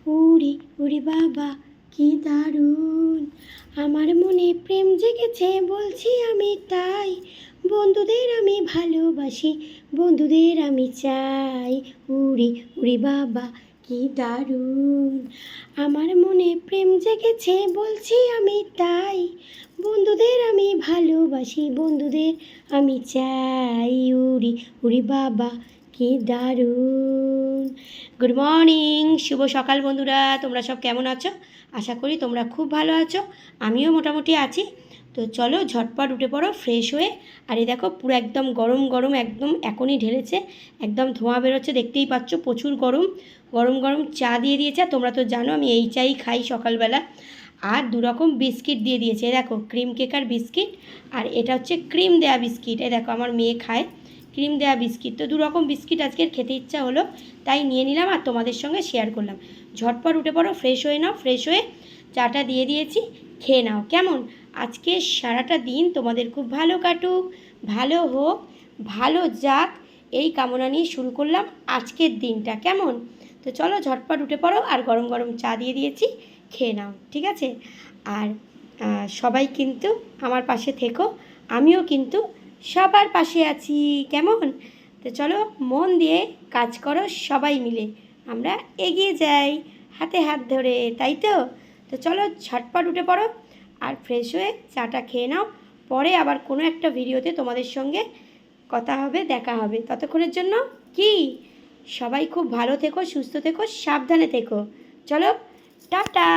উড়ি উড়ি বাবা কি দারুণ, আমার মনে প্রেম জেগেছে বলছি আমি তাই, বন্ধুদের আমি ভালোবাসি, বন্ধুদের আমি চাই। উড়ি উড়ি বাবা কি দারুণ, আমার মনে প্রেম জেগেছে বলছি আমি তাই, বন্ধুদের আমি ভালোবাসি, বন্ধুদের আমি চাই। উড়ি উড়ি বাবা কি দারুণ। গুড মর্নিং, শুভ সকাল বন্ধুরা। তোমরা সব কেমন আছো? আশা করি তোমরা খুব ভালো আছো, আমিও মোটামুটি আছি। তো চলো ঝটপট উঠে পড়ো ফ্রেশ হয়ে। আর এই দেখো পুরো একদম গরম গরম, একদম এখনই ঢেলেছে, একদম ধোঁয়া বেরোচ্ছে, দেখতেই পাচ্ছ প্রচুর গরম। গরম গরম চা দিয়ে দিয়েছে, তোমরা তো জানো আমি এই চাই খাই সকালবেলা। আর দুরকম বিস্কিট দিয়ে দিয়েছে, দেখো ক্রিম কেক আর বিস্কিট, আর এটা হচ্ছে ক্রিম দেয়া বিস্কিট। এই দেখো আমার মেয়ে খায় ক্রিম দেওয়া বিস্কিট। তো দুরকম বিস্কিট আজকের খেতে ইচ্ছা হলো, তাই নিয়ে নিলাম আর তোমাদের সঙ্গে শেয়ার করলাম। ঝটপট উঠে পড়ো, ফ্রেশ হয়ে নাও, ফ্রেশ হয়ে চাটা দিয়ে দিয়েছি, খেয়ে নাও। কেমন? আজকে সারাটা দিন তোমাদের খুব ভালো কাটুক, ভালো হোক, ভালো যাক, এই কামনা নিয়ে শুরু করলাম আজকের দিনটা। কেমন? তো চলো ঝটপট উঠে পড়ো, আর গরম গরম চা দিয়ে দিয়েছি, খেয়ে নাও, ঠিক আছে? আর সবাই কিন্তু আমার পাশে থেকো, আমিও কিন্তু সবার পাশে আছি। কেমন? তো চলো মন দিয়ে কাজ করো, সবাই মিলে আমরা এগিয়ে যাই হাতে হাত ধরে, তাই তো? তো চলো ঝটপট উঠে পড়ো আর ফ্রেশ হয়ে চাটা খেয়ে নাও। পরে আবার কোনো একটা ভিডিওতে তোমাদের সঙ্গে কথা হবে, দেখা হবে। ততক্ষণের জন্য কি সবাই খুব ভালো থেকো, সুস্থ থেকো, সাবধানে থেকো। চলো টাটা।